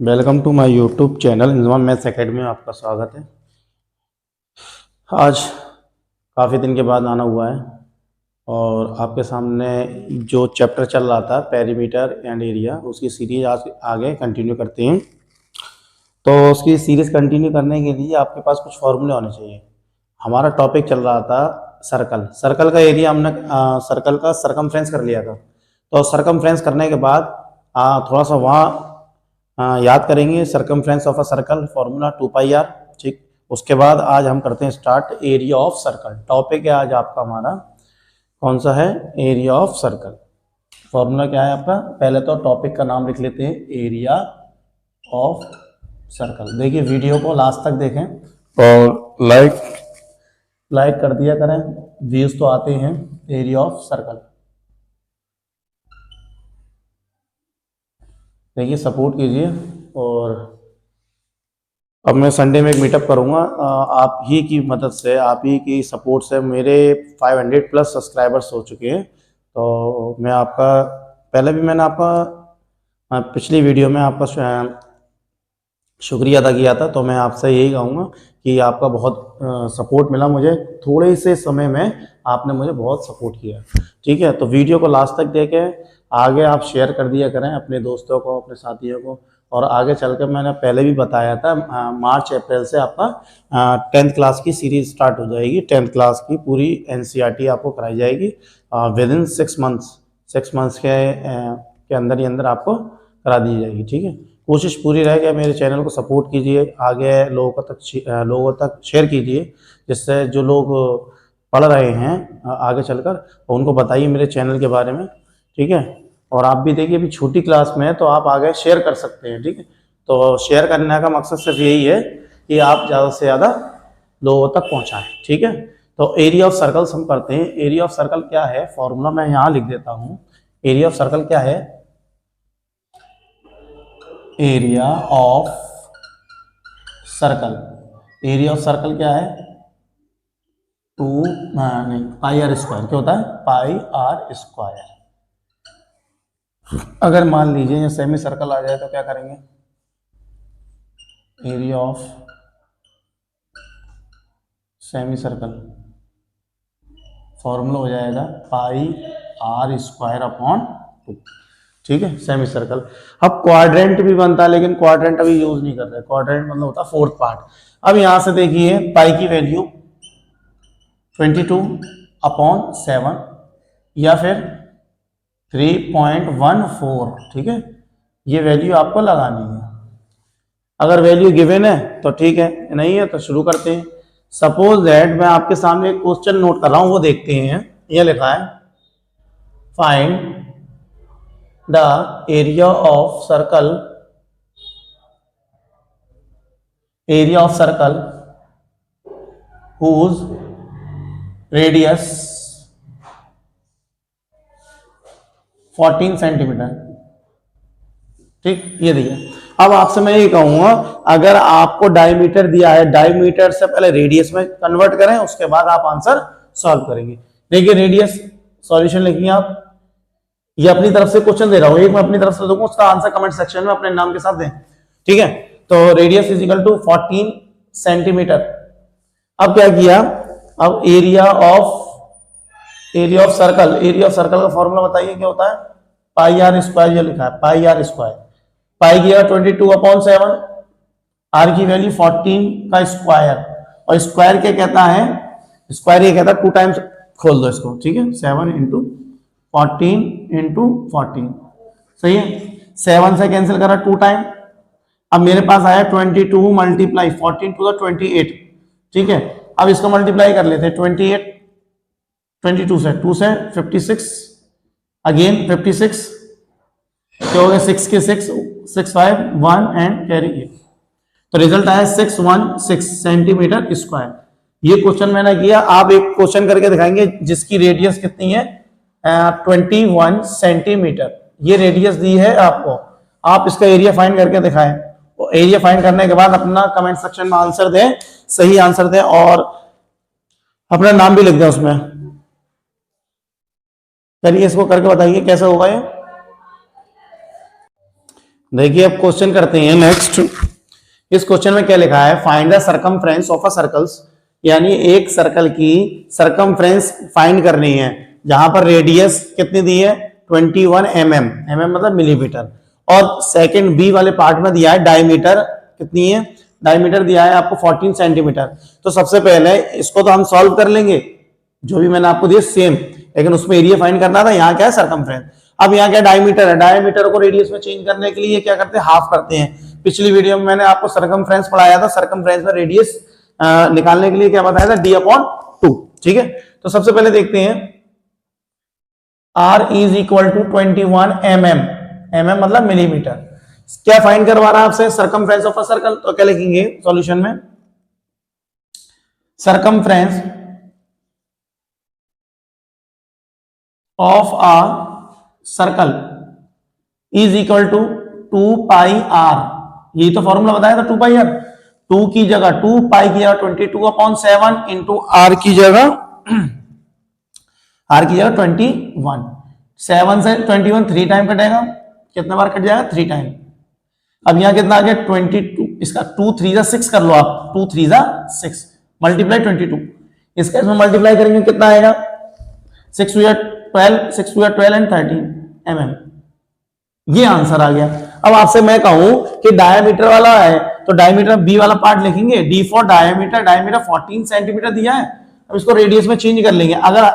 Welcome to my YouTube channel Inzamam maths academy में आपका स्वागत है। आज काफ़ी दिन के बाद आना हुआ है और आपके सामने जो चैप्टर चल रहा था पेरीमीटर एंड एरिया, उसकी सीरीज आज आगे कंटिन्यू करते हैं। तो उसकी सीरीज कंटिन्यू करने के लिए आपके पास कुछ फॉर्मूले होने चाहिए। हमारा टॉपिक चल रहा था सर्कल का एरिया, हमने सर्कल का सरकमफ्रेंस कर लिया था। तो सरकमफ्रेंस करने के बाद थोड़ा सा वहाँ याद करेंगे circumference of a circle formula 2πr। ठीक, उसके बाद आज हम करते हैं start area of circle. Topic है आज आपका हमारा कौन सा है, एरिया ऑफ सर्कल। फॉर्मूला क्या है आपका, पहले तो टॉपिक का नाम लिख लेते हैं, एरिया ऑफ सर्कल। देखिए वीडियो को लास्ट तक देखें और लाइक कर दिया करें, व्यूज तो आते हैं। एरिया ऑफ सर्कल देखिए, सपोर्ट कीजिए। और अब मैं संडे में एक मीटअप करूंगा, आप ही की मदद से, आप ही की सपोर्ट से। मेरे 500 प्लस सब्सक्राइबर्स हो चुके हैं। तो मैं आपका पहले भी मैंने आपका पिछली वीडियो में आपका शुक्रिया अदा किया था। तो मैं आपसे यही कहूँगा कि आपका बहुत सपोर्ट मिला मुझे, थोड़े से समय में आपने मुझे बहुत सपोर्ट किया। ठीक है, तो वीडियो को लास्ट तक देखें, आगे आप शेयर कर दिया करें अपने दोस्तों को, अपने साथियों को। और आगे चलकर मैंने पहले भी बताया था, मार्च अप्रैल से आपका 10th क्लास की सीरीज स्टार्ट हो जाएगी। 10th क्लास की पूरी NCERT आपको कराई जाएगी विद इन 6 मंथ्स के अंदर ही अंदर आपको करा दी जाएगी। ठीक है, कोशिश पूरी रहेगी, मेरे चैनल को सपोर्ट कीजिए, आगे लोगों तक शेयर कीजिए, जिससे जो लोग पढ़ रहे हैं आगे चलकर उनको बताइए मेरे चैनल के बारे में। ठीक है, और आप भी देखिए अभी छोटी क्लास में है तो आप आगे शेयर कर सकते हैं। ठीक है, तो शेयर करने का मकसद सिर्फ यही है कि आप ज़्यादा से ज़्यादा लोगों तक पहुंचाएं। ठीक है, तो एरिया ऑफ सर्कल्स हम करते हैं। एरिया ऑफ सर्कल क्या है, फॉर्मूला मैं यहाँ लिख देता हूँ। एरिया ऑफ सर्कल क्या है, area of circle, area of circle क्या है, पाई आर स्क्वायर। क्या होता है, पाई आर स्क्वायर। अगर मान लीजिए ये सेमी सर्कल आ जाए तो क्या करेंगे, area of semi circle formula हो जाएगा पाई आर स्क्वायर अपॉन 2। ठीक है, सेमी सर्कल। अब क्वाड्रेंट भी बनता है, लेकिन क्वाड्रेंट अभी यूज नहीं कर रहे। क्वाड्रेंट मतलब होता है 4th पार्ट। अब यहां से देखिए पाई की वैल्यू 22/7 या फिर 3.14। ठीक है, ये वैल्यू आपको लगानी है। अगर वैल्यू गिवन है तो ठीक है, नहीं है तो शुरू करते हैं। सपोज दैट मैं आपके सामने एक क्वेश्चन नोट कर रहा हूं, वो देखते हैं। ये लिखा है, find the area of circle, area of circle whose radius 14 centimetre. ठीक, ये दिया। अब आपसे मैं ये कहूंगा, अगर आपको डायमीटर दिया है, डायमीटर से पहले रेडियस में कन्वर्ट करें, उसके बाद आप आंसर सॉल्व करेंगे। देखिए रेडियस, सॉल्यूशन लिखिए आप। ये अपनी तरफ से क्वेश्चन दे रहा हूं, एक मैं अपनी तरफ से दूंगा, उसका आंसर कमेंट सेक्शन में अपने नाम के साथ दें। ठीक है, तो radius is equal to 14 centimetre. अब क्या किया, अब area of circle, area of circle का फॉर्मूला बताइए क्या होता है, पाई आर स्क्वायर। ये लिखा है पाई आर स्क्वायर। पाई किया 22/7, आर की वैल्यू 14 का स्क्वायर, और स्क्वायर क्या कहता है, स्क्वायर ये कहता है 2 टाइम्स, खोल दो इसको। ठीक है, 7 × 14 × 14, सही है। 7 से कैंसिल करा 2 टाइम। अब मेरे पास आया 22 मल्टीप्लाई 14 टू द 28। ठीक है, अब इसको मल्टीप्लाई कर लेते हैं 28, 22 से 2 से 56, अगेन 56, क्या हो गया 6 के 6, 6 5 1 एंड कैरी 8। तो रिजल्ट आया 616 सेंटीमीटर स्क्वायर। ये क्वेश्चन मैंने किया, आप एक क्वेश्चन करके दिखाएंगे जिसकी रेडियस कितनी है, 21 सेंटीमीटर। ये रेडियस दी है आपको, आप इसका एरिया फाइंड करके दिखाएं। और एरिया फाइंड करने के बाद अपना कमेंट सेक्शन में आंसर दें, सही आंसर दें, और अपना नाम भी लिख दें उसमें। करिए, इसको करके बताइए कैसे होगा ये। देखिए अब क्वेश्चन करते हैं नेक्स्ट। इस क्वेश्चन में क्या लिखा है, find the circumference of a circles, यानी एक सर्कल की सर्कमफ्रेंस फाइंड करनी है जहां पर रेडियस कितनी दी है 21 mm, मतलब मिलीमीटर, और सेकंड बी वाले पार्ट में दिया है डायमीटर कितनी है, डायमीटर दिया है आपको 14 सेंटीमीटर। तो सबसे पहले इसको तो हम सॉल्व कर लेंगे, जो भी मैंने आपको दिया सेम, लेकिन उसमें एरिया फाइंड करना था। यहाँ क्या है सर्कमफ्रेंस, अब यहाँ क्या डायमीटर है, डायमीटर को रेडियस में चेंज करने के लिए क्या करते हैं, हाफ करते हैं। पिछली वीडियो में मैंने आपको सर्कमफ्रेंस पढ़ाया था, सर्कमफ्रेंस में रेडियस निकालने के लिए क्या बताया था, d/2। ठीक है, तो सबसे पहले देखते हैं r is equal to 21 mm, मतलब मिलीमीटर। क्या फाइंड करवा रहा है आपसे, सर्कमफ्रेंस ऑफ अ सर्कल। तो क्या लिखेंगे सॉल्यूशन में, circumference of a circle is equal to 2 pi r, यही तो फॉर्मूला बताया था 2 पाई r। 2 की जगह 2 पाई की जगह 22/7 इंटू r की जगह 21। 7 से 21 3 टाइम कटेगा, कितने बार कट जाएगा, 3 टाइम। अब यहां कितना आ गया 22, इसका 2 3 जा 6 कर लो आप, 2 3 जा 6 मल्टीप्लाई 22, इसका इसमें मल्टीप्लाई करेंगे कितना आएगा, 6 2 12, 6 2 12 एंड 13 mm, ये आंसर आ गया। अब आपसे मैं कहूं कि डायमीटर वाला है तो डायमीटर बी वाला पार्ट लिखेंगे, D for diameter, diameter 14 centimetre दिया है। अब इसको रेडियस में चेंज कर लेंगे, अगर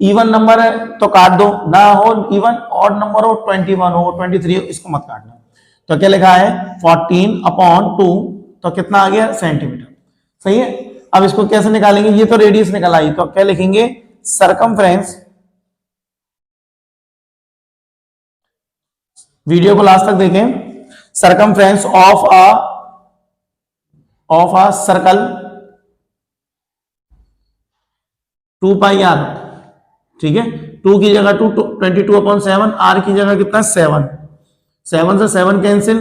इवन नंबर है तो काट दो, ना हो इवन, ऑड नंबर हो 21 हो 23 हो, इसको मत काटना। तो क्या लिखा है 14/2, तो कितना आ गया सेंटीमीटर, सही है। अब इसको कैसे निकालेंगे, ये तो रेडियस निकल आई, तो क्या लिखेंगे सर्कमफ्रेंस, वीडियो को लास्ट तक देखें, circumference of a circle 2 pi r, ठीक है, 2 की जगह 22/7, r की जगह कितना 7, 7 से 7 कैंसिल,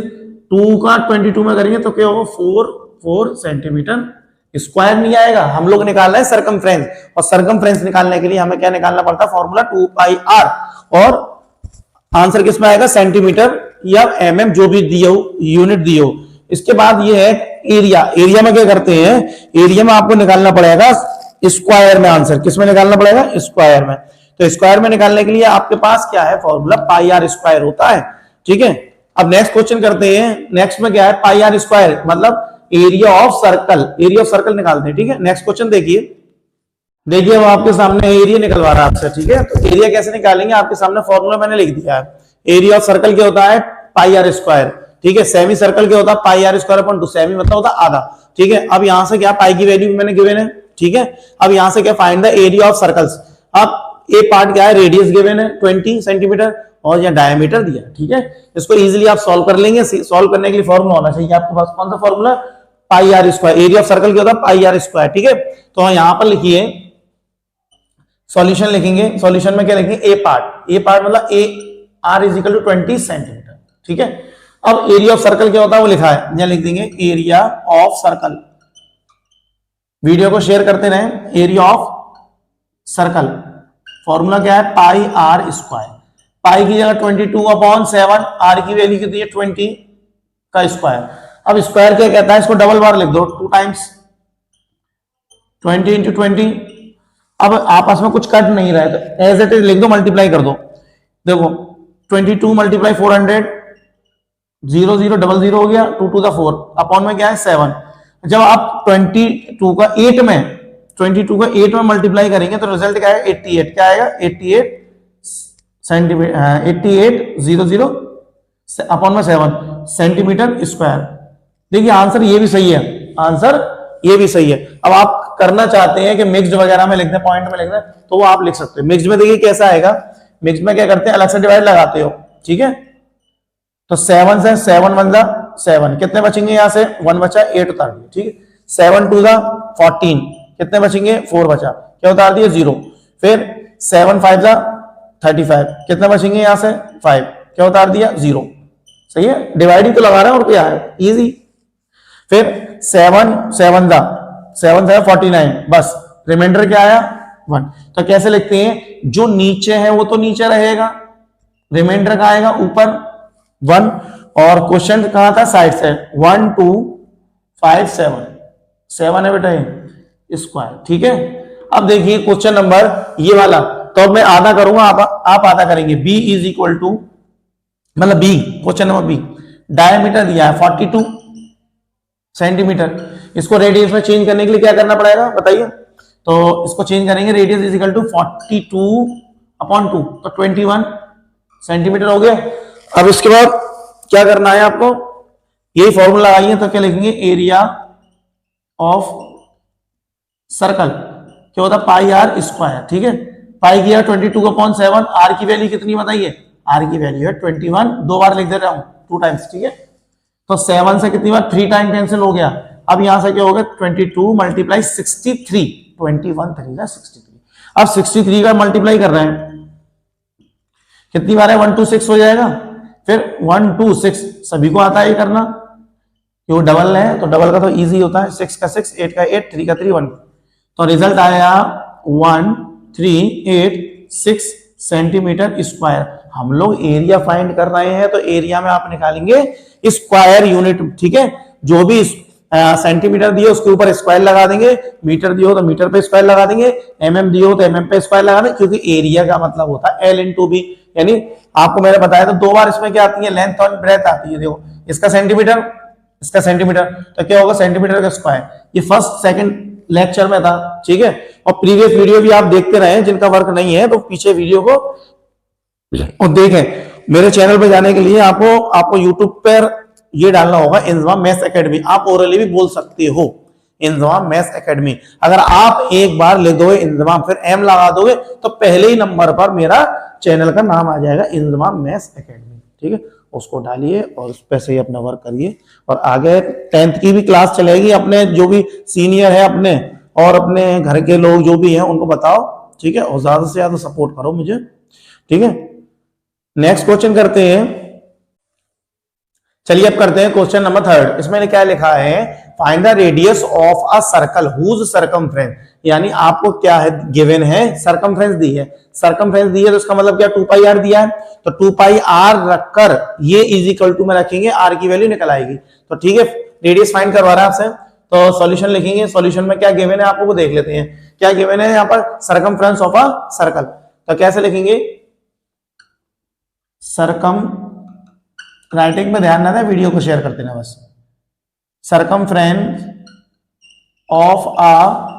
2 का 22 में करेंगे तो क्या होगा 4 सेंटीमीटर स्क्वायर नहीं आएगा। हम लोग निकाल रहे हैं सर्कमफ्रेंस, और सर्कमफ्रेंस निकालने के लिए हमें क्या निकालना पड़ता है, फॉर्मूला 2 पाई r, और आंसर किस में आएगा सेंटीमीटर या mm, जो भी दियो यूनिट दियो। इसके बाद ये है एरिया, एरिया में क्या करते हैं, एरिया में आपको निकालना पड़ेगा स्क्वायर में, आंसर किस में निकालना पड़ेगा, स्क्वायर में। तो स्क्वायर में निकालने के लिए आपके पास क्या है, फॉर्मूला पाई आर स्क्वायर होता है। ठीक है, अब नेक्स्ट क्वेश्चन करते हैं। नेक्स्ट में क्या है, पाई आर स्क्वायर मतलब area of circle, area of circle निकालते हैं। ठीक है, नेक्स्ट क्वेश्चन देखिए, देखिए वो आपके सामने एरिया निकलवा रहा है आपसे। ठीक है, तो एरिया कैसे निकालेंगे, आपके सामने फॉर्मूला मैंने लिख दिया है। एरिया ऑफ सर्कल क्या होता है, पाई आर स्क्वायर। ठीक है, सेमी सर्कल क्या होता है, पाई आर स्क्वायर अपॉन 2, सेमी मतलब होता है आधा। ठीक है, अब यहां से क्या, पाई की वैल्यू मैंने गिवन है। ठीक है, अब यहां से क्या, find the area of circles. अब ए पार्ट क्या है, रेडियस गिवन है 20 सेंटीमीटर, और यहाँ डायमीटर दिया। ठीक है, इसको इजीली आप सॉल्व कर लेंगे। सॉल्व करने के लिए फॉर्मूला होना चाहिए आपके पास, कौन सा formula, pi r square. Area of circle क्या होता है, पाई आर स्क्वायर। ठीक है, तो यहां पर लिखिए सॉल्यूशन लिखेंगे। सॉल्यूशन में क्या लिखेंगे, ए पार्ट, ए पार्ट मतलब A r is equal to 20 centimetre. ठीक है, अब एरिया ऑफ सर्कल क्या होता है वो लिखा है, यहां लिख देंगे एरिया ऑफ सर्कल। वीडियो को शेयर करते रहें। एरिया ऑफ सर्कल फॉर्मूला क्या है, पाई आर स्क्वायर। पाई की जगह 22/7, आर की वैल्यू कितनी है 20 का स्क्वायर। अब स्क्वायर क्या कहता है, इसको डबल बार लिख दो, 2 टाइम्स 20 × 20। अब आपस में कुछ कट नहीं रहा है तो एज इट इज लिख दो, मल्टीप्लाई कर दो। देखो 22 × 400, 0 0 00 हो गया, 2 to the 4 अपॉन में क्या है 7। जब आप 22 का 8 में मल्टीप्लाई करेंगे तो रिजल्ट क्या है 88। क्या आएगा 88 सेंटीमीटर, 88 00 अपॉन में 7 सेंटीमीटर स्क्वायर। देखिए आंसर ये भी सही है, आंसर ये भी सही है। अब आप करना चाहते हैं कि मिक्स्ड वगैरह में लिख दें, पॉइंट में लिख दें, तो वो आप लिख सकते हैं। मिक्स्ड में देखिए कैसा आएगा, मिक्स्ड में क्या करते हैं, अलग से डिवाइड लगाते हो। ठीक है, तो 7 से 7 1 जा 7, कितने बचेंगे, यहां से 1 बचा, 8 उतार दिए। ठीक है, 7 2 जा 14, कितने बचेंगे 4 बचा, क्या उतार दिए 0। फिर 7 5 जा 35, कितने बचेंगे यहां से 5, क्या उतार दिया 0। सही है, डिवाइड ही तो लगा रहे हैं और क्या है, इजी। फिर 7 7 जा 7 7 49, बस रिमाइंडर क्या आया 1। तो कैसे लिखते हैं, जो नीचे है वो तो नीचे रहेगा, रिमाइंडर का आएगा ऊपर 1, और क्वेश्चन कहाँ था, साइड से 1 2 5 7 7 है बेटा ये स्क्वायर, ठीक है। अब देखिए क्वेश्चन नंबर ये वाला, तो अब मैं आधा करूंगा, आप आधा करेंगे। b इज इक्वल टू, मतलब B, question number B, diameter दिया है 42 सेंटीमीटर, इसको रेडियस में चेंज करने के लिए क्या करना पड़ेगा बताइए। तो इसको चेंज करेंगे, रेडियस इज इक्वल टू 42/2 तो 21 सेंटीमीटर हो गया। अब इसके बाद क्या करना है आपको, यही फॉर्मूला लगाइए, तो क्या लिखेंगे, एरिया ऑफ सर्कल क्या होता है, पाई आर स्क्वायर, ठीक है। पाई की 22/7, आर की वैल्यू कितनी बताइए, आर की वैल्यू है 21, दो बार लिख दे रहा हूं, 2 टाइम्स, ठीक है। तो 7 से कितनी बार 3 टाइम कैंसिल हो गया। अब यहां से क्या होगा, 22 मल्टीप्लाई 63, 21 3 जा 63। अब 63 का मल्टीप्लाई कर रहे हैं, कितनी बार है, 1 2 6 हो जाएगा, फिर 1 2 6 सभी को आता है ये करना, क्यों डबल है तो डबल का तो इजी होता है, 6 का 6, 8 का 8, 3 का 3, 1, तो रिजल्ट आया 1386 सेंटीमीटर स्क्वायर। हम लोग एरिया फाइंड कर रहे हैं, तो एरिया में आप निकालेंगे स्क्वायर यूनिट, ठीक है। जो भी सेंटीमीटर दिए उसके ऊपर स्क्वायर लगा देंगे, मीटर दिए हो तो मीटर पे स्क्वायर लगा देंगे, एमएम दिए हो तो एमएम पे स्क्वायर लगा देंगे, क्योंकि एरिया का मतलब होता है एल इंटू बी, यानी आपको मैंने बताया तो 2 बार इसमें क्या आती है, लेंथ और ब्रेथ आती है। देखो इसका सेंटीमीटर, इसका सेंटीमीटर, तो क्या होगा, सेंटीमीटर का स्क्वायर। ये फर्स्ट सेकंड लेक्चर में था, ठीक है। और प्रीवियस वीडियो भी आप देखते रहे, जिनका वर्क नहीं है तो पीछे वीडियो को और देखें। मेरे चैनल पे जाने के लिए आपको यूट्यूब पर ये डालना होगा, इंजमाम मैथ्स एकेडमी, आप ओरली भी बोल सकते हो इंजमाम मैथ्स एकेडमी। अगर आप एक बार ले दोगे इंजमाम, फिर एम लगा दोगे, तो पहले ही नंबर पर मेरा चैनल का नाम आ जाएगा, इंजमाम मैथ्स एकेडमी, ठीक है। उसको डालिए और उस पे से ही अपना वर्क करिए, और आगे 10th की भी क्लास चलेगी, अपने जो भी सीनियर है अपने और अपने घर के लोग जो भी हैं उनको बताओ, ठीक है, और ज्यादा से ज्यादा सपोर्ट करो मुझे, ठीक है। नेक्स्ट क्वेश्चन करते हैं, चलिए अब करते हैं क्वेश्चन नंबर 3। इसमें क्या लिखा है, find the radius of a circle whose circumference, यानी आपको क्या है गिवन है, सर्कमफ्रेंस दी है, सर्कमफ्रेंस दी है तो इसका मतलब क्या, 2 पाई आर दिया है, तो 2 पाई आर रखकर ये इज इक्वल टू में रखेंगे, आर की वैल्यू निकल आएगी। तो ठीक है, रेडियस फाइंड करवा रहा है आपसे, तो सॉल्यूशन लिखेंगे, सॉल्यूशन में क्या गिवन है आपको वो देख लेते हैं। क्या गिवन है यहाँ पर, सर्कमफ्रेंस ऑफ अ सर्कल, तो कैसे लिखेंगे, सर्कम, राइटिंग में ध्यान ना दें, वीडियो को शेयर करते ना बस। सर्कमफ्रेंस ऑफ अ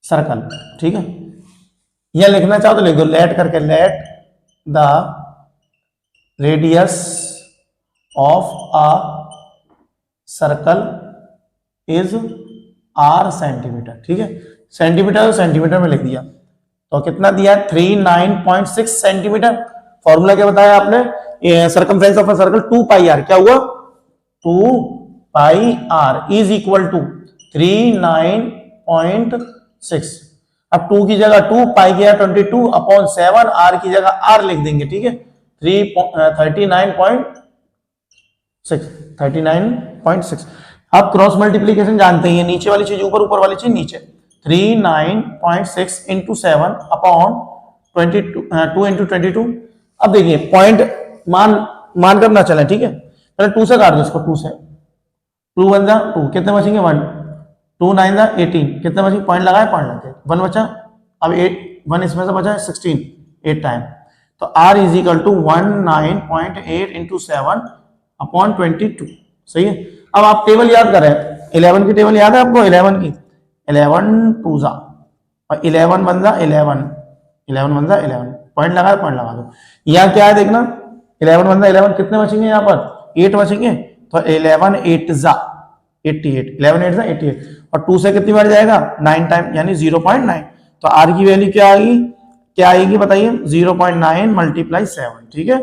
सर्कल, ठीक है। यह लिखना चाहो तो लिख दो, लेट करके, late the radius of a circle is R centimetre, ठीक है। सेंटीमीटर सेंटीमीटर में लिख दिया, तो कितना दिया, 39.6 सेंटीमीटर। फॉर्मूला क्या बताया आपने, circumference of a circle 2 pi r, क्या हुआ, 2 pi r is equal to 39.6। अब 2 की जगह 2, पाई की जगह 22/7, आर की जगह आर लिख देंगे, ठीक है। 39.6। आप क्रॉस मल्टीप्लीकेशन जानते हैं, नीचे वाली चीज ऊपर, ऊपर वाली चीज नीचे। 39.6 इंटू 7/22 इंटू 22। अब देखिए पॉइंट मान कर ना चले, ठीक है। पहले 2 से काट दो इसको, 2 से, 2 1 जा 2, कितने बचेंगे 1, 2 9 जा 18, कितने बचेंगे, पॉइंट लगाए, पॉइंट लगे, 1 बचा। अब 1 इसमें से बचा 16, 8 टाइम, तो r is equal to 19.8 into 7/22, सही है। अब आप टेबल याद करें, 11 की टेबल याद है आपको, 11 की, 11 2 जा और 11 1 जा 11, 11 1 जा 11, पॉइंट लगा दो। यहाँ क्या है देखना, 11 1 जा 11, कितने बचेंगे यहाँ पर, 8 बचेंगे, तो 11 8 जा 88, 11 8 जा 88, और 2 से कितनी बार जाएगा, 9 टाइम, यानी 0.9। तो r की वैल्यू क्या आएगी बताइए, 0.9 मल्टीप्लाई 7, ठीक है।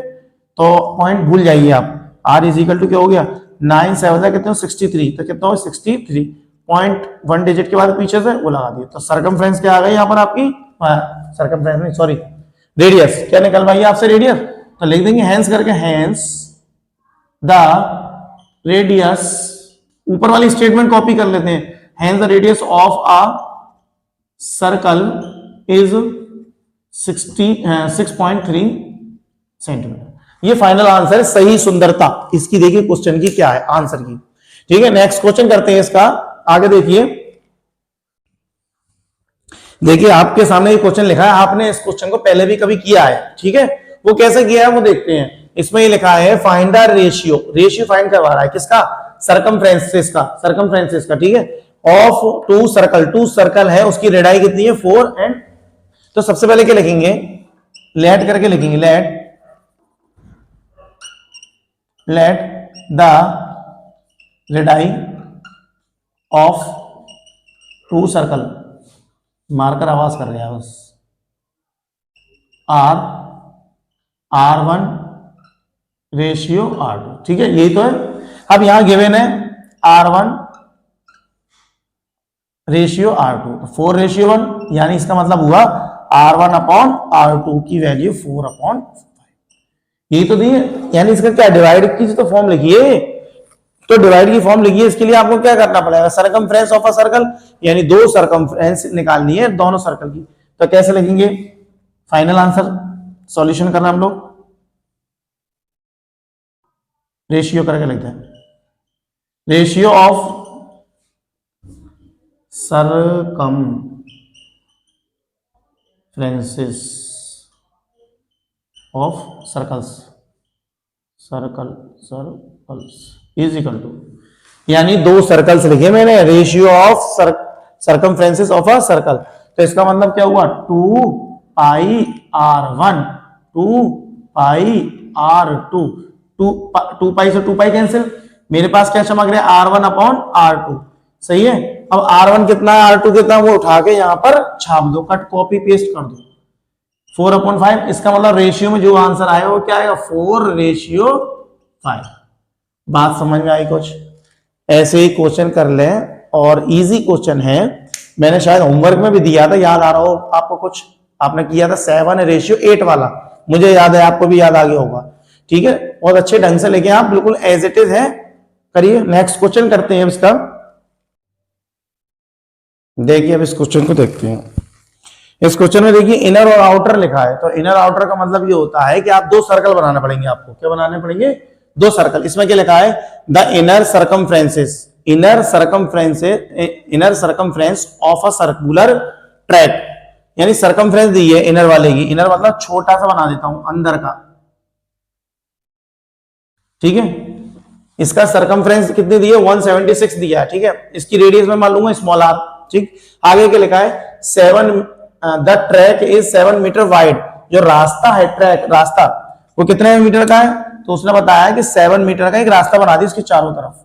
तो पॉइंट भूल जाइए आप, r इज इक्वल टू क्या हो गया, 9 7 कितने हो 63, तो कितना हो 63, पॉइंट 1 डिजिट के बाद पीछे से वो लगा दिया। तो सर्कमफ्रेंस क्या आ गई यहाँ पर आपकी, सर्कमफ्रेंस नहीं सॉरी, रेडियस क्या निकलवाइए आपसे, रेडियस, तो लिख देंगे हैंस करके, हैंस द रेडियस, ऊपर वाली स्टेटमेंट कॉपी कर लेते हैं, hence the radius of a circle is 6.3 centimetre. ये फाइनल आंसर है, सही सुंदरता इसकी। देखिए क्वेश्चन की क्या है आंसर की। ठीक है, नेक्स्ट क्वेश्चन करते हैं इसका। आगे देखिए, देखिए आपके सामने ये क्वेश्चन लिखा है, आपने इस क्वेश्चन को पहले भी कभी किया है। ठीक है, वो कैसे किया है वो देखते हैं। इसमें ये लिखा है find the ratio, ratio find करवा रहा है किसका, सरकमफ्रेंसेस का, सरकमफ्रेंसेस का। ठीक है, of two circle, two circle है, उसकी रेडियाई कितनी है 4 एंड, तो सबसे पहले क्या लिखेंगे, लेट करके लिखेंगे, let the radii of two circle, marker आवाज कर रहा है बस, R1 रेशियो R2। ठीक है, यही तो है। अब यहां गिवन है R1 रेशियो R2, तो 4 रेशियो 1, यानी इसका मतलब हुआ R1 अपॉन R2 की वैल्यू 4/5। यही तो दी है, यानी इसका क्या डिवाइड की तो फॉर्म लिखिए, तो डिवाइड की फॉर्म लिखिए। इसके लिए आपको क्या करना पड़ेगा, सरकमफ्रेंस ऑफ अ सर्कल, यानी दो सरकमफ्रेंस निकालनी है दोनों सर्कल की। तो कैसे लिखेंगे, फाइनल आंसर सॉल्यूशन करना हम लोग रेशियो करके लिखते हैं, ratio of circumferences of circles is equal to, यानी दो सर्कल्स लिखे मैंने, ratio of circumferences of a circle. तो इसका मतलब क्या हुआ, 2πr1 2πr2, 2π से 2π कैंसिल, मेरे पास क्या चमक रहा है R1 अपॉन R2। सही है, अब R1 कितना है R2 कितना, वो उठा के यहां पर छाप दो, कट कॉपी पेस्ट कर दो, 4/5। इसका मतलब रेशियो में जो आंसर आएगा वो क्या आएगा, 4/5। बात समझ में आई कुछ, ऐसे ही क्वेश्चन कर लें, और इजी क्वेश्चन है, मैंने शायद होमवर्क में भी दिया था, याद आ रहा हो आपको कुछ, आपने किया था 7/8 वाला, मुझे याद है आपको भी याद आ गया होगा। ठीक है, बहुत अच्छे ढंग से लेके आप बिल्कुल एज इट इज है करिए। नेक्स्ट क्वेश्चन करते हैं इसका। देखिए अब इस क्वेश्चन को देखते हैं। इस क्वेश्चन में देखिए इनर और आउटर लिखा है, तो इनर आउटर का मतलब ये होता है कि आप दो सर्कल बनाना पड़ेंगे आपको, क्या बनाने पड़ेंगे, दो सर्कल। इसमें क्या लिखा है, the inner circumference of a circular track, यानी सरकमफ्रेंस दी है इनर वाले की, इनर मतलब छोटा सा बना देता हूं अंदर का। ठीक है, इसका सरकमफ्रेंस कितनी दी है 176 दिया है। ठीक है, इसकी रेडियस में मान लूंगा स्मॉल r। ठीक, आगे क्या लिखा है, 7 the track is 7 metre wide, जो रास्ता है ट्रैक रास्ता वो कितने मीटर का है, तो उसने बताया कि 7 मीटर का एक रास्ता बना दिया इसके चारों तरफ।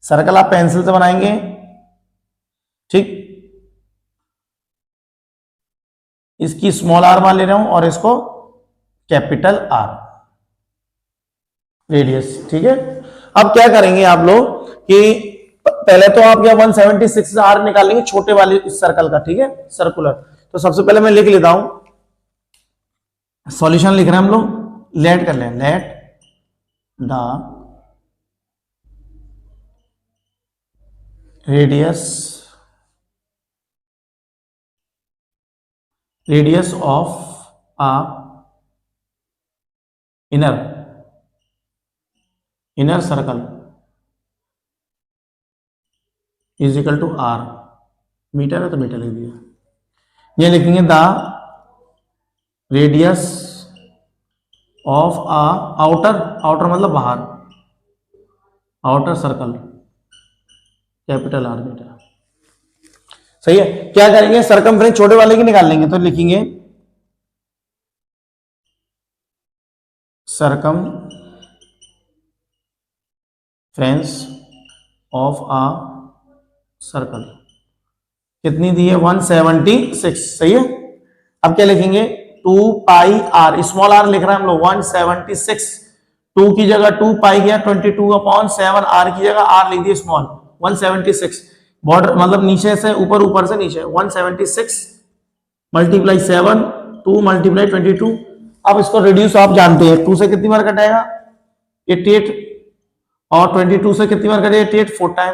सर्कल आप पेंसिल से बनाएंगे। ठीक, इसकी स्मॉल r मान ले रहा हूं और इसको कैपिटल R रेडियस। ठीक है, अब क्या करेंगे आप लोग कि पहले तो आप क्या 176 R निकाल लेंगे छोटे वाले इस सर्कल का। ठीक है, सर्कुलर। तो सबसे पहले मैं लिख लेता हूं, सॉल्यूशन लिख रहे हैं हम लोग, लेट कर लें, let the radius of a inner circle is equal to R, metre है तो मीटर लिख दिया। ये लिखेंगे the radius of a outer मतलब बाहर, outer circle capital R metre. सही है, क्या करेंगे, सरकमफ्रेंस छोटे वाले की निकाल लेंगे, तो लिखेंगे सरकमफ्रेंस ऑफ अ सर्कल कितनी दी है 176। सही है, अब क्या लिखेंगे 2πr, स्मॉल r लिख रहे हैं हम लोग 176, 2 की जगह 2π गया 22/7, r की जगह r लिख दिया स्मॉल 176। बॉर्डर मतलब नीचे से ऊपर, ऊपर से नीचे 176 मल्टीप्लाई 7, 2 मल्टीप्लाई 22। अब इसको रिड्यूस आप जानते हैं, 2 से कितनी बार कटेगा 88, और 22 से कितनी बार कटेगा 88 4 टाइम।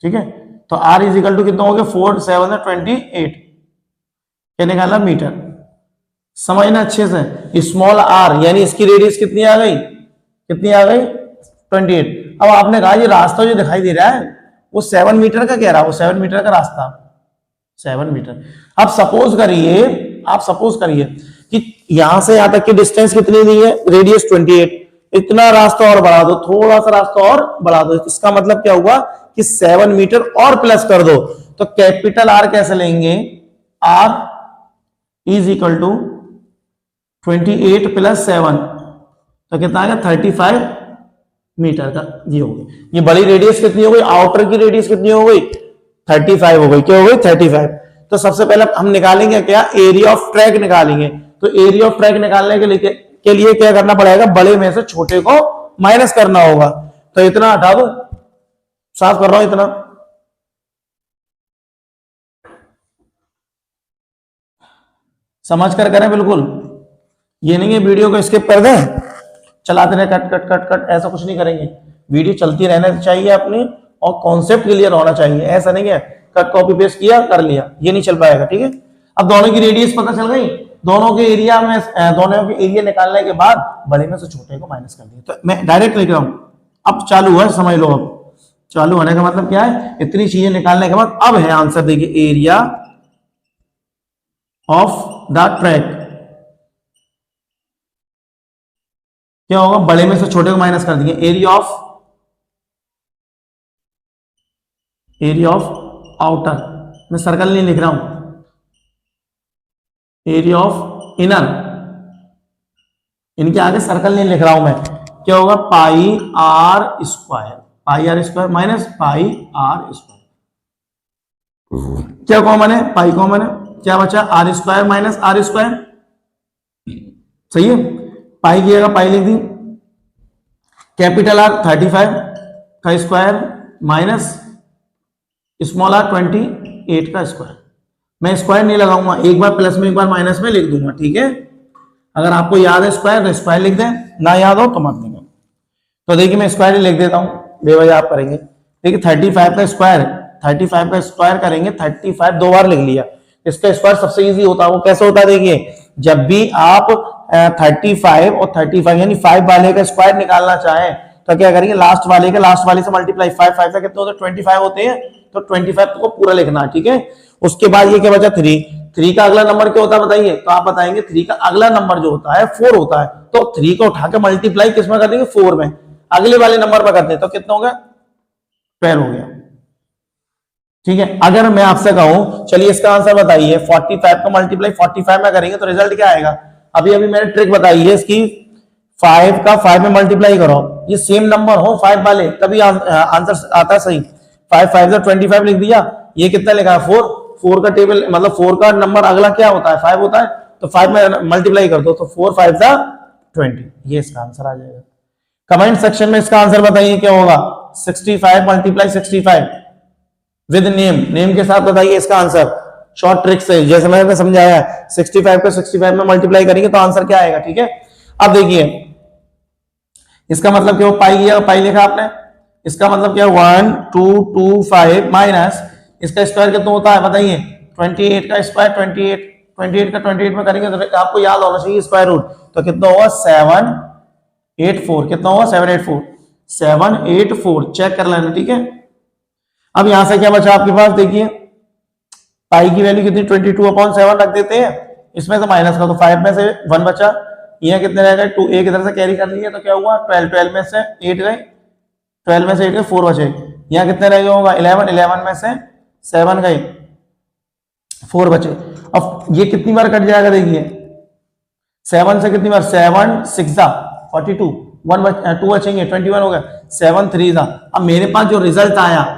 ठीक है, तो r इज इक्वल टू कितना हो गया 4 7 28। क्या निकालना, मीटर। समझना अच्छे से, स्मॉल आर यानी इसकी रेडियस कितनी आ गई, कितनी आ गई, 28। अब आपने कहा ये रास्ता जो दिखाई दे रहा है वो 7 मीटर का कह रहा है, वो 7 मीटर का रास्ता, 7 मीटर। अब सपोज करिए, आप सपोज करिए कि यहां से यहां तक की डिस्टेंस कितनी दी है, रेडियस 28, इतना रास्ता और बढ़ा दो, थोड़ा सा रास्ता और बढ़ा दो, इसका मतलब क्या हुआ कि 7 मीटर और प्लस कर दो। तो कैपिटल आर कैसे लेंगे, R is equal to 28 plus 7, तो कितना आएगा 35 मीटर का ये हो गई। ये बड़ी रेडियस कितनी हो गई, आउटर की रेडियस कितनी हो गई, 35 हो गई, क्या हो गई 35। तो सबसे पहले हम निकालेंगे क्या, एरिया ऑफ ट्रैक निकालेंगे। तो एरिया ऑफ ट्रैक निकालने के लिए क्या करना पड़ेगा, बड़े में से छोटे को माइनस करना होगा। तो इतना हटा दो, साफ कर रहा हूं, इतना समझ कर करें बिल्कुल, ये नहीं है वीडियो को स्किप कर दें, चलाते रहे कट कट कट कट, ऐसा कुछ नहीं करेंगे। वीडियो चलती रहना चाहिए अपनी, और कॉन्सेप्ट क्लियर होना चाहिए। ऐसा नहीं है कट कॉपी पेस्ट किया कर लिया, ये नहीं चल पाएगा, ठीक है। अब दोनों की रेडियस पता चल गई, दोनों के एरिया में, दोनों के एरिया निकालने के बाद बड़े में से छोटे को माइनस कर दिया। तो मैं डायरेक्ट लिख रहा हूं, अब चालू है, समझ लो। अब चालू होने का मतलब क्या है, इतनी चीजें निकालने के बाद अब है आंसर, देखिए एरिया ऑफ द ट्रैक क्या होगा, बड़े में से छोटे को माइनस कर देंगे, एरिया ऑफ आउटर, मैं सर्कल नहीं लिख रहा हूं, एरिया ऑफ इनर, इनके आगे सर्कल नहीं लिख रहा हूं मैं, क्या होगा pi r square minus pi r square, क्या कॉमन है, पाई कॉमन है, क्या बचा r square minus r square, सही है। पाई की जगह पाई लिख दी, कैपिटल आर 35 का स्क्वायर माइनस स्मॉल आर 28 का स्क्वायर। मैं स्क्वायर नहीं लगाऊंगा, एक बार प्लस में एक बार माइनस में लिख दूंगा, ठीक है। अगर आपको याद है स्क्वायर तो स्क्वायर लिख दें, ना याद हो तो मत लिखें। तो देखिए मैं स्क्वायर ही लिख देता हूं, बेवजह आप करेंगे। देखिए 35 का स्क्वायर करेंगे, 35 दो बार लिख लिया। इसका स्क्वायर सबसे इजी होता है, वो कैसे होता है, देखिए जब भी आप 35 और 35 यानी 5 वाले का स्क्वायर निकालना चाहें तो क्या करेंगे, लास्ट वाले से मल्टीप्लाई, 5 से कितने होते हैं 25 होते हैं, तो 25 को पूरा लिखना है, ठीक है। उसके बाद ये क्या बचा 3 का अगला नंबर क्या होता है बताइए, तो आप बताएंगे 3 का अगला नंबर जो होता है 4 होता है, तो 3 को उठा के मल्टीप्लाई किस में कर देंगे, 4 में, अगले वाले नंबर पर करते हैं, तो कितना हो गया 12 हो गया, ठीक है। अगर मैं आपसे कहूं चलिए इसका आंसर बताइए, 45 का मल्टीप्लाई 45 में करेंगे तो रिजल्ट क्या आएगा, अभी मैंने ट्रिक बताई है इसकी, 5 का 5 में मल्टीप्लाई करो, ये सेम नंबर हो 5 वाले, तभी आंसर आता है सही। 5 5 25 लिख दिया, ये कितना लिखा है 4 का टेबल मतलब 4 का नंबर अगला क्या होता है 5 होता है, तो 5 में मल्टीप्लाई कर दो, तो 4 5 20, ये इसका आंसर आ जाएगा। कमेंट सेक्शन में इसका आंसर बताइए क्या होगा, 65 मल्टीप्लाई 65 विद नेम के साथ बताइए इसका आंसर, शॉर्ट ट्रिक से जैसे मैंने समझाया है, 65 को 65 में मल्टीप्लाई करेंगे तो आंसर क्या आएगा, ठीक है। अब देखिए इसका मतलब क्या, पाई लिखा आपने, इसका मतलब क्या 1 2 2 5 माइनस इसका स्क्वायर कितना होता है बताइए, 28 का स्क्वायर 28 का 28 में करेंगे तो आपको याद होना चाहिए स्क्वायर रूट, तो कितना होगा 784, कितना होगा 784 चेक कर लेना, ठीक है। अब यहां से क्या बचा आपके पास, देखिए पाई की वैल्यू कितनी 22/7 रख देते हैं, इसमें से माइनस का तो 5 में से 1 बचा, यहाँ कितने रहेगा 2, एक इधर से कैरी कर लिया तो क्या हुआ 12 में से 8 गए, 12 में से 8 गए 4 बचे, यहाँ कितने रह गए होगा 11 में से 7 गए 4 बचे। अब ये कितनी बार कट जाएगा देखिए, 7 से कितनी बार 7 6 42, 2 बचेंगे 21 हो गया, 7 3 अब मेरे पास जो रिजल्ट आया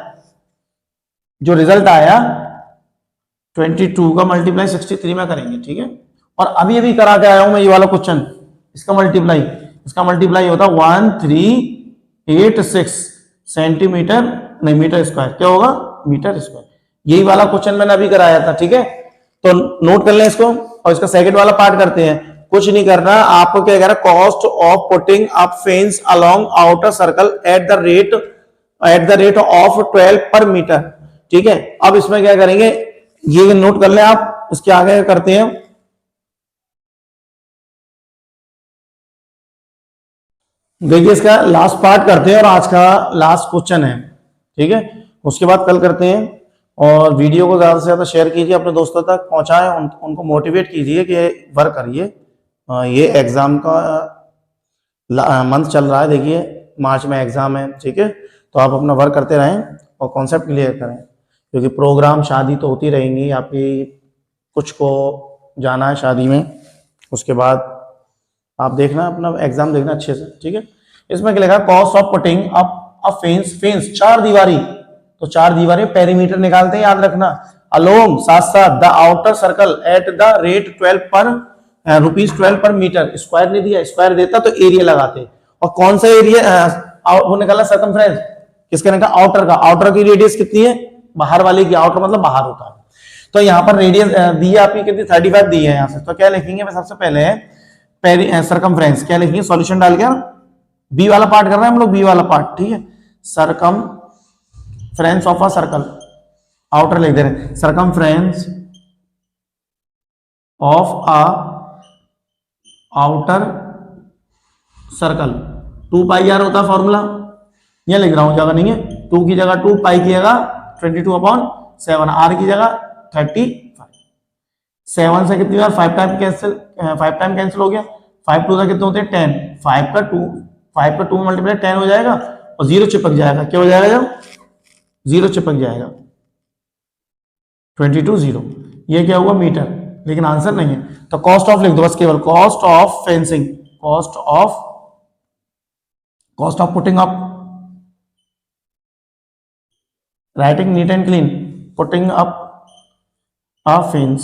22 का मल्टीप्लाई 63 में करेंगे, ठीक है। और अभी करा के आया हूं मैं ये वाला क्वेश्चन, इसका मल्टीप्लाई होता 1386 सेंटीमीटर नहीं मीटर स्क्वायर, क्या होगा मीटर स्क्वायर, यही वाला क्वेश्चन मैंने अभी कराया था, ठीक है। तो नोट कर लें इसको, और इसका सेकंड वाला पार्ट करते हैं। कुछ नहीं करना आपको, क्या कह रहा है, cost of putting up fence along outer circle at the rate of 12 पर मीटर, ठीक है। अब इसमें क्या करेंगे, ये नोट कर लें आप, इसके आगे करते हैं, देखिए इसका लास्ट पार्ट करते हैं और आज का लास्ट क्वेश्चन है, ठीक है। उसके बाद कल करते हैं। और वीडियो को ज्यादा से ज्यादा शेयर कीजिए, अपने दोस्तों तक पहुंचाएं, उनको मोटिवेट कीजिए कि वर्क करिए। ये एग्जाम का मंथ चल रहा है, देखिए मार्च में एग्जाम है, ठीक है। तो आप अपना वर्क करते रहें और कॉन्सेप्ट क्लियर करें, क्योंकि प्रोग्राम शादी तो होती रहेंगी आपकी, कुछ को जाना है शादी में, उसके बाद आप देखना अपना एग्जाम देखना अच्छे से, ठीक है। इसमें क्या लिखा है, cost of putting up a fence, fence चार दीवारी, तो चार दीवारें पेरीमीटर निकालते हैं, याद रखना। अलोंग साथ साथ the outer circle at the rate 12 पर रुपीज 12 पर मीटर, स्क्वायर नहीं दिया, स्क्वायर देता तो एरिया लगाते। और कौन सा एरिया वो निकाला, सर्कमफ्रेंस किसका निकाला, आउटर का। आउटर की रेडियस कितनी है, बाहर वाले की, आउटर मतलब बाहर होता है। तो यहाँ पर रेडियस दी है आपकी कितनी, 35 दी है यहाँ से। तो क्या लिखेंगे, मैं सबसे पहले सर्कमफ्रेंस क्या लिखेंगे, सॉल्यूशन डाल के बी वाला पार्ट कर रहे हैं हम लोग, बी वाला पार्ट, ठीक है। Circumference of a circle, outer लिख दे रहे हैं, circumference of a outer circle 2 pi r होता है फॉर्मूला, ये लिख रहा हूं, जगह नहीं है, 2 की जगह 2, पाई की जगह 22/7, आर की जगह 35। 7 से कितनी बार 5 टाइम कैंसिल हो गया, 5 2 कितने होते हैं 10, 5 का 2 मल्टीप्लाई 10 हो जाएगा और 0 चिपक जाएगा, क्या हो जाएगा, जब 0 चिपक जाएगा 22 0, ये क्या हुआ मीटर, लेकिन आंसर नहीं है। तो कॉस्ट ऑफ लिख दो बस, केवल cost of fencing, cost of putting up, writing neat and clean, putting up a fence.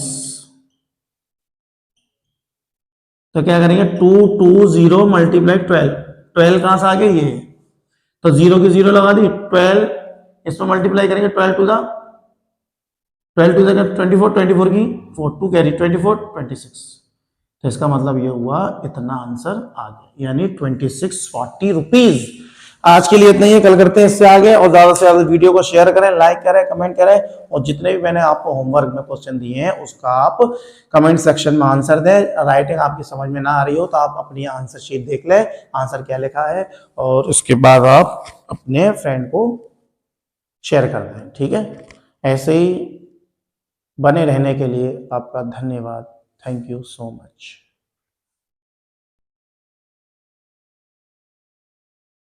तो क्या करेंगे, 220 मल्टीप्लाई 12, 12 कहां से आ गया, ये तो 0 की 0 लगा दी, 12 इसमें मल्टीप्लाई करेंगे, 12 टू द 24, 24 की 4, 2 कैरी 24 26। तो इसका मतलब ये हुआ, इतना आंसर आ गया, यानी 2640 रुपीज। आज के लिए इतना ही, कल करते हैं इससे आगे। और ज्यादा से ज्यादा वीडियो को शेयर करें, लाइक करें, कमेंट करें, और जितने भी मैंने आपको होमवर्क में क्वेश्चन दिए हैं उसका आप कमेंट सेक्शन में आंसर दें। राइटिंग आपकी समझ में ना आ रही हो तो आप अपनी आंसर शीट देख लें, आंसर क्या लिखा है, और उसके बाद आप अपने फ्रेंड को शेयर कर दें, ठीक है। ऐसे ही बने रहने के लिए आपका धन्यवाद। Thank you so much.